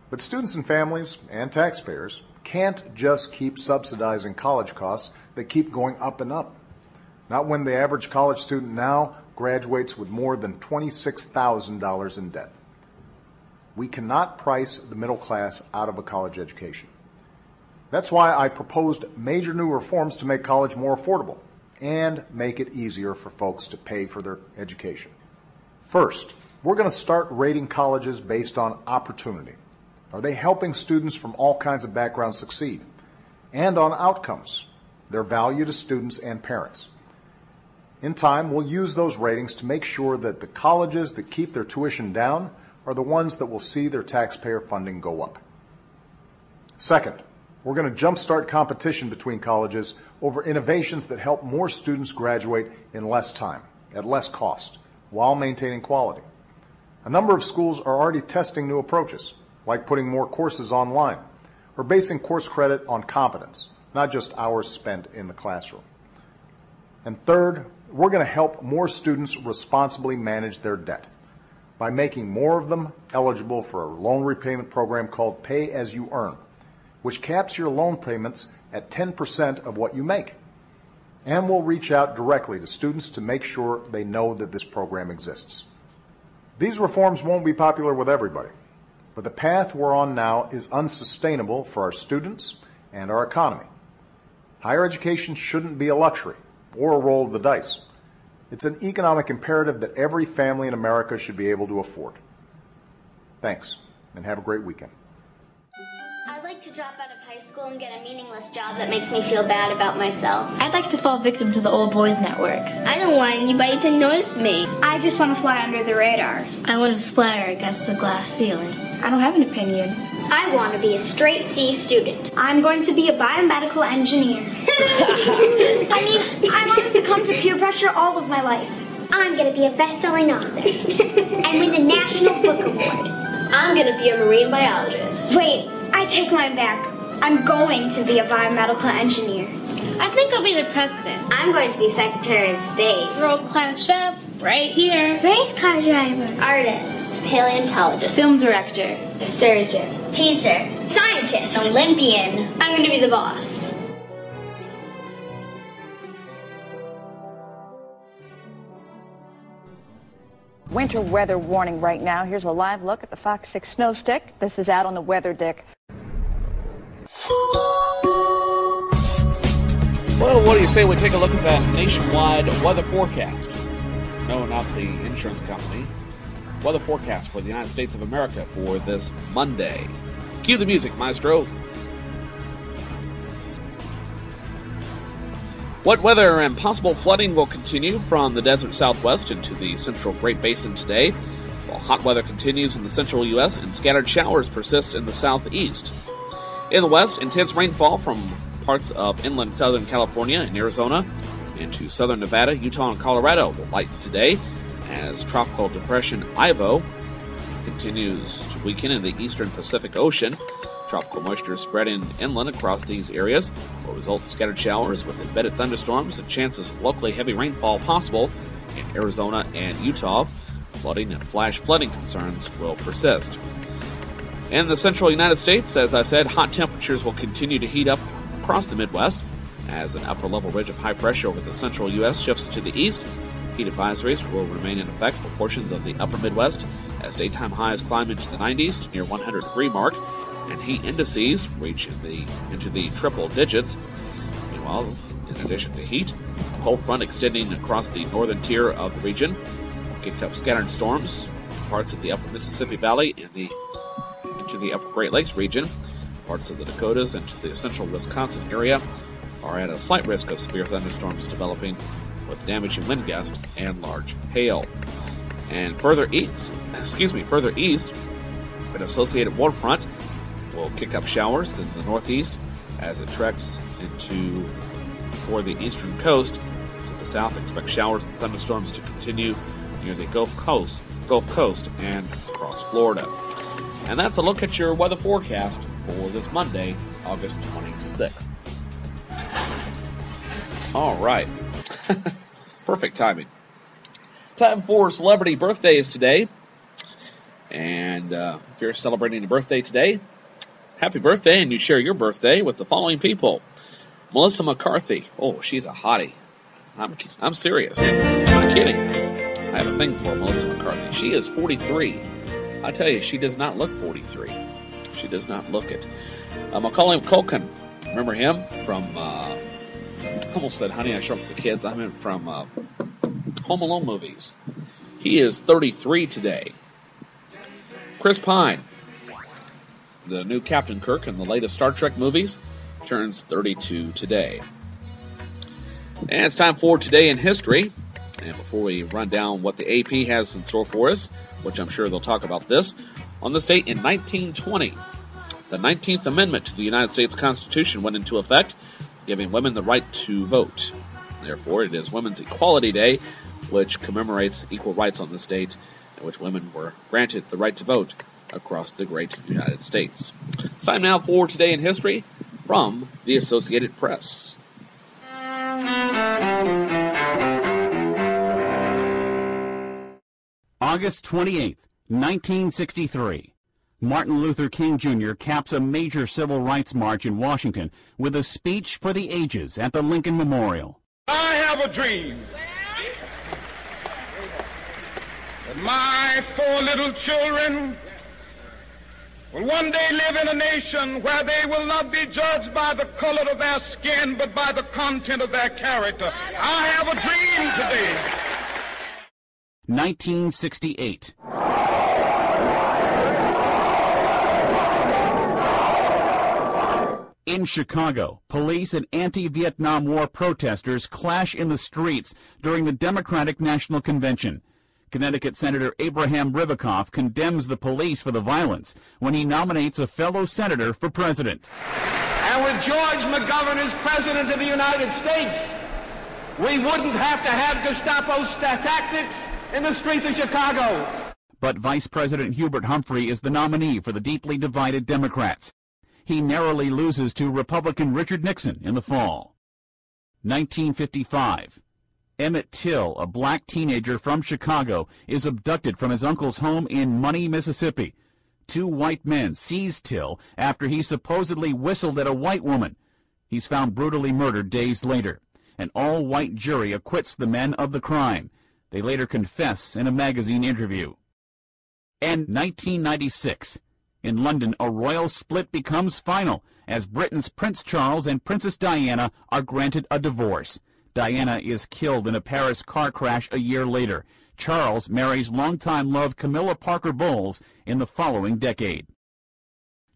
But students and families and taxpayers can't just keep subsidizing college costs that keep going up and up. Not when the average college student now graduates with more than $26,000 in debt. We cannot price the middle class out of a college education. That's why I proposed major new reforms to make college more affordable and make it easier for folks to pay for their education. First, we're going to start rating colleges based on opportunity. Are they helping students from all kinds of backgrounds succeed? And on outcomes, their value to students and parents. In time, we'll use those ratings to make sure that the colleges that keep their tuition down are the ones that will see their taxpayer funding go up. Second, we're going to jumpstart competition between colleges over innovations that help more students graduate in less time, at less cost, while maintaining quality. A number of schools are already testing new approaches, like putting more courses online, or basing course credit on competence, not just hours spent in the classroom. And third, we're going to help more students responsibly manage their debt by making more of them eligible for a loan repayment program called Pay As You Earn, which caps your loan payments at 10% of what you make. And we'll reach out directly to students to make sure they know that this program exists. These reforms won't be popular with everybody, but the path we're on now is unsustainable for our students and our economy. Higher education shouldn't be a luxury or a roll of the dice. It's an economic imperative that every family in America should be able to afford. Thanks, and have a great weekend. I'd like to drop out of high school and get a meaningless job that makes me feel bad about myself. I'd like to fall victim to the old boys network. I don't want anybody to notice me. I just want to fly under the radar. I want to splatter against the glass ceiling. I don't have an opinion. I want to be a straight C student. I'm going to be a biomedical engineer. I want to succumb to peer pressure all of my life. I'm going to be a best-selling author and win the National Book Award. I'm going to be a marine biologist. Wait, I take mine back. I'm going to be a biomedical engineer. I think I'll be the president. I'm going to be Secretary of State. World-class chef, right here. Race car driver. Artist. Paleontologist. Film director. Surgeon. Teacher. Scientist. Olympian. I'm going to be the boss. Winter weather warning right now. Here's a live look at the Fox 6 snow stick. This is out on the weather dick. Well, what do you say we take a look at that nationwide weather forecast? No, not the insurance company. Weather forecast for the United States of America for this Monday. Cue the music, maestro. Wet weather and possible flooding will continue from the desert southwest into the central Great Basin today, while hot weather continues in the central U.S. and scattered showers persist in the southeast. In the west, intense rainfall from parts of inland southern California and Arizona into southern Nevada, Utah, and Colorado will lighten today as tropical depression Ivo continues to weaken in the eastern Pacific Ocean. Tropical moisture spreading inland across these areas will result in scattered showers with embedded thunderstorms and chances of locally heavy rainfall possible in Arizona and Utah. Flooding and flash flooding concerns will persist. In the central United States, as I said, hot temperatures will continue to heat up across the Midwest as an upper-level ridge of high pressure over the central U.S. shifts to the east. Heat advisories will remain in effect for portions of the upper Midwest as daytime highs climb into the 90s to near 100-degree mark, and heat indices reach into the triple digits. Meanwhile, in addition to heat, a cold front extending across the northern tier of the region will kick up scattered storms in parts of the upper Mississippi Valley and into the upper Great Lakes region. Parts of the Dakotas and to the central Wisconsin area are at a slight risk of severe thunderstorms developing with damaging wind gusts and large hail. And further east, an associated warm front will kick up showers in the northeast as it treks toward the eastern coast. To the south, expect showers and thunderstorms to continue near the Gulf Coast and across Florida. And that's a look at your weather forecast for this Monday, August 26th. All right. Perfect timing. Time for celebrity birthdays today. And And if you're celebrating a birthday today, happy birthday, and you share your birthday with the following people. Melissa McCarthy. Oh, she's a hottie. I'm serious. I'm not kidding. I have a thing for Melissa McCarthy. She is 43. I tell you, she does not look 43. She does not look it. Macaulay Culkin. Remember him from, I almost said Honey, I Shrunk the Kids. I meant from Home Alone movies. He is 33 today. Chris Pine, the new Captain Kirk in the latest Star Trek movies, turns 32 today. And it's time for Today in History. And before we run down what the AP has in store for us, which I'm sure they'll talk about this, on this date in 1920, the 19th Amendment to the United States Constitution went into effect, giving women the right to vote. Therefore, it is Women's Equality Day, which commemorates equal rights on this date, in which women were granted the right to vote across the great United States. It's time now for Today in History from the Associated Press. August 28, 1963. Martin Luther King Jr. caps a major civil rights march in Washington with a speech for the ages at the Lincoln Memorial. I have a dream that my 4 little children will one day live in a nation where they will not be judged by the color of their skin, but by the content of their character. I have a dream today. 1968. In Chicago, police and anti-Vietnam War protesters clash in the streets during the Democratic National Convention. Connecticut Senator Abraham Ribicoff condemns the police for the violence when he nominates a fellow senator for president. And with George McGovern as president of the United States, we wouldn't have to have Gestapo tactics in the streets of Chicago. But Vice President Hubert Humphrey is the nominee for the deeply divided Democrats. He narrowly loses to Republican Richard Nixon in the fall. 1955. Emmett Till, a black teenager from Chicago, is abducted from his uncle's home in Money, Mississippi. 2 white men seize Till after he supposedly whistled at a white woman. He's found brutally murdered days later. An all-white jury acquits the men of the crime. They later confess in a magazine interview. And 1996. In London, a royal split becomes final as Britain's Prince Charles and Princess Diana are granted a divorce. Diana is killed in a Paris car crash a year later. Charles marries longtime love Camilla Parker Bowles in the following decade.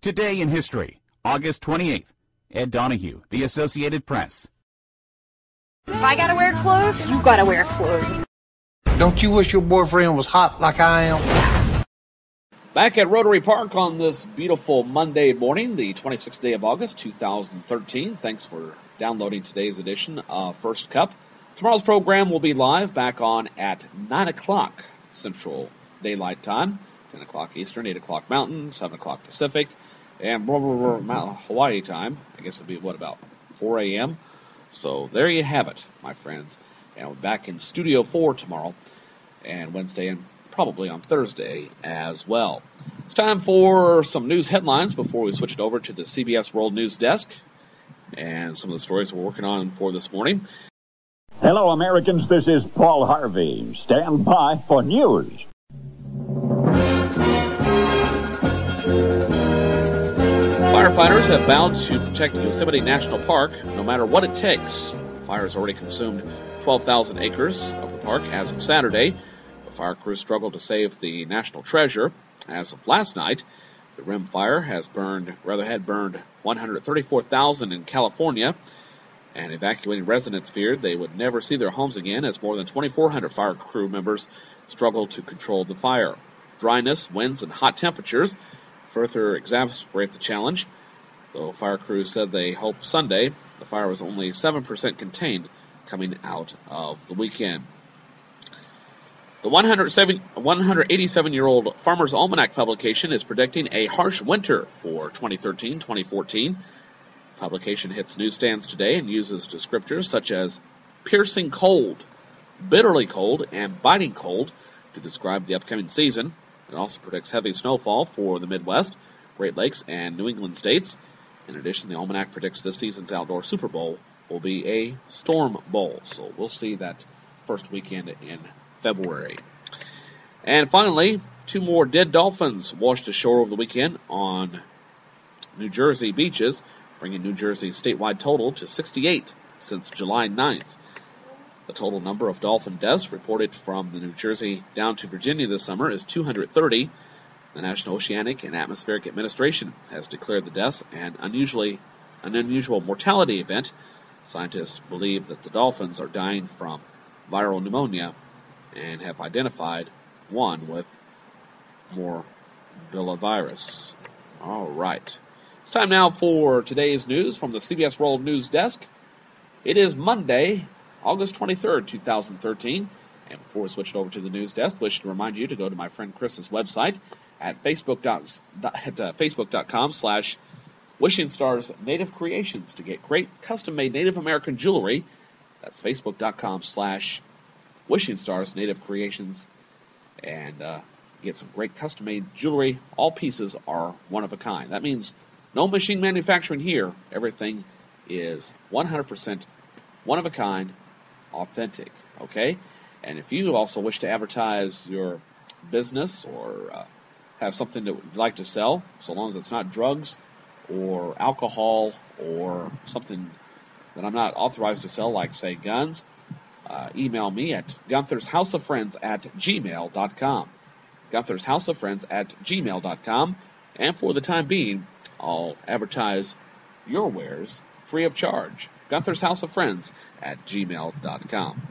Today in History, August 28th. Ed Donahue, The Associated Press. If I gotta wear clothes, you gotta wear clothes. Don't you wish your boyfriend was hot like I am? Back at Rotary Park on this beautiful Monday morning, the 26th day of August, 2013. Thanks for downloading today's edition of First Cup. Tomorrow's program will be live back on at 9 o'clock Central Daylight Time, 10 o'clock Eastern, 8 o'clock Mountain, 7 o'clock Pacific, and Hawaii time. I guess it'll be, about 4 a.m.? So there you have it, my friends. And we're back in Studio 4 tomorrow and Wednesday and probably on Thursday as well. It's time for some news headlines before we switch it over to the CBS World News Desk and some of the stories we're working on for this morning. Hello, Americans. This is Paul Harvey. Stand by for news. Firefighters have vowed to protect Yosemite National Park no matter what it takes. Fires already consumed 12,000 acres of the park as of Saturday. The fire crews struggled to save the national treasure. As of last night, the Rim Fire had burned 134,000 in California, and evacuating residents feared they would never see their homes again as more than 2,400 fire crew members struggled to control the fire. Dryness, winds, and hot temperatures further exacerbate the challenge, though fire crews said they hope Sunday the fire was only 7% contained coming out of the weekend. The 187-year-old Farmer's Almanac publication is predicting a harsh winter for 2013-2014. The publication hits newsstands today and uses descriptors such as piercing cold, bitterly cold, and biting cold to describe the upcoming season. It also predicts heavy snowfall for the Midwest, Great Lakes, and New England states. In addition, the almanac predicts this season's outdoor Super Bowl will be a storm bowl. So we'll see that first weekend in February. And finally, 2 more dead dolphins washed ashore over the weekend on New Jersey beaches, bringing New Jersey's statewide total to 68 since July 9th. The total number of dolphin deaths reported from the New Jersey down to Virginia this summer is 230. The National Oceanic and Atmospheric Administration has declared the deaths an unusual mortality event. Scientists believe that the dolphins are dying from viral pneumonia and have identified one with morbillivirus. All right. It's time now for today's news from the CBS World News Desk. It is Monday, August 23rd, 2013. And before we switch it over to the news desk, I wish to remind you to go to my friend Chris's website at facebook.com/Wishing Stars Native Creations to get great custom-made Native American jewelry. That's facebook.com/Wishing Stars Native Creations. And get some great custom-made jewelry. All pieces are one of a kind. That means no machine manufacturing here. Everything is 100% one of a kind, authentic. Okay? And if you also wish to advertise your business or have something that you'd like to sell, so long as it's not drugs or alcohol or something that I'm not authorized to sell, like, say, guns, email me at Gunther'sHouseOfFriends@gmail.com. Gunther'sHouseOfFriends@gmail.com. And for the time being, I'll advertise your wares free of charge. Gunther'sHouseOfFriends@gmail.com.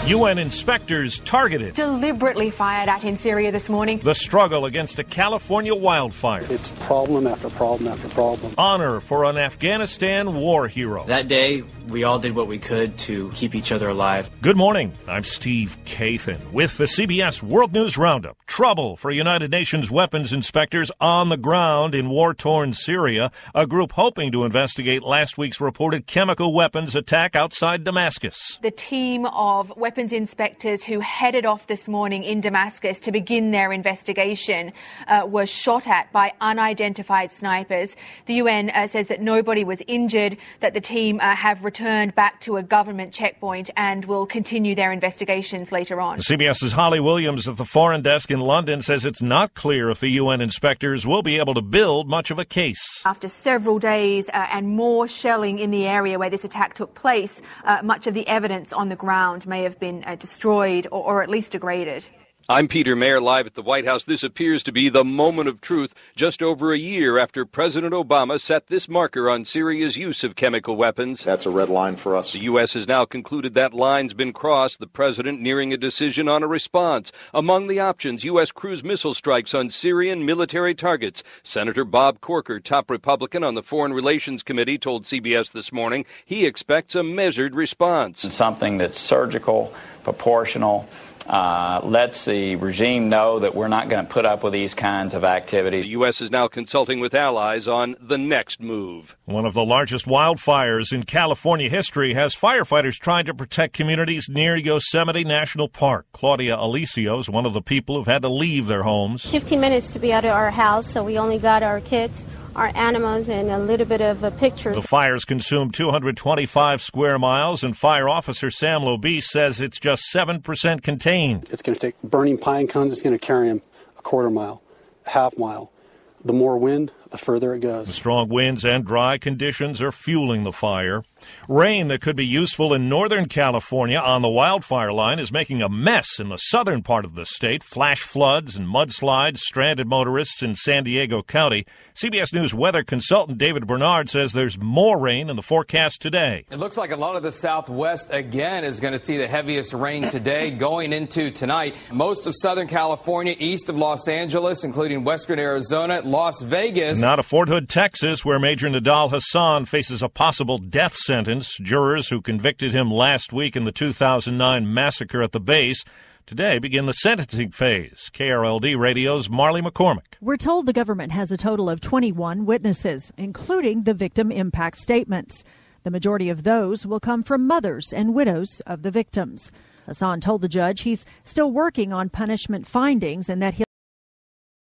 UN inspectors targeted, Deliberately fired at in Syria this morning. The struggle against a California wildfire. It's problem after problem after problem. Honor for an Afghanistan war hero. That day, we all did what we could to keep each other alive. Good morning. I'm Steve Kathan with the CBS World News Roundup. Trouble for United Nations weapons inspectors on the ground in war-torn Syria, a group hoping to investigate last week's reported chemical weapons attack outside Damascus. The team of weapons inspectors who headed off this morning in Damascus to begin their investigation were shot at by unidentified snipers. The UN says that nobody was injured, that the team have returned back to a government checkpoint and will continue their investigations later on. CBS's Holly Williams at the Foreign Desk in London says it's not clear if the UN inspectors will be able to build much of a case. After several days and more shelling in the area where this attack took place, much of the evidence on the ground may have been destroyed or at least degraded. I'm Peter Mayer, live at the White House. This appears to be the moment of truth, just over a year after President Obama set this marker on Syria's use of chemical weapons. That's a red line for us. The U.S. has now concluded that line's been crossed, the president nearing a decision on a response. Among the options, U.S. cruise missile strikes on Syrian military targets. Senator Bob Corker, top Republican on the Foreign Relations Committee, told CBS this morning he expects a measured response. Something that's surgical, proportional, lets the regime know that we're not going to put up with these kinds of activities. The U.S. is now consulting with allies on the next move. One of the largest wildfires in California history has firefighters trying to protect communities near Yosemite National Park. Claudia Alicio is one of the people who've had to leave their homes. 15 minutes to be out of our house, so we only got our kids, our animals, and a little bit of pictures. The fires consumed 225 square miles, and Fire Officer Sam Lobie says it's just 7% contained. It's going to take burning pine cones, it's going to carry them a quarter mile, a half mile. The more wind, the further it goes. The strong winds and dry conditions are fueling the fire. Rain that could be useful in Northern California on the wildfire line is making a mess in the southern part of the state. Flash floods and mudslides, stranded motorists in San Diego County. CBS News weather consultant David Bernard says there's more rain in the forecast today. It looks like a lot of the Southwest again is going to see the heaviest rain today going into tonight. Most of Southern California, east of Los Angeles, including western Arizona, Las Vegas. Not a Fort Hood, Texas, where Major Nidal Hassan faces a possible death sentence. Jurors who convicted him last week in the 2009 massacre at the base today begin the sentencing phase. KRLD Radio's Marley McCormick. We're told the government has a total of 21 witnesses, including the victim impact statements. The majority of those will come from mothers and widows of the victims. Hassan told the judge he's still working on punishment findings and that he'll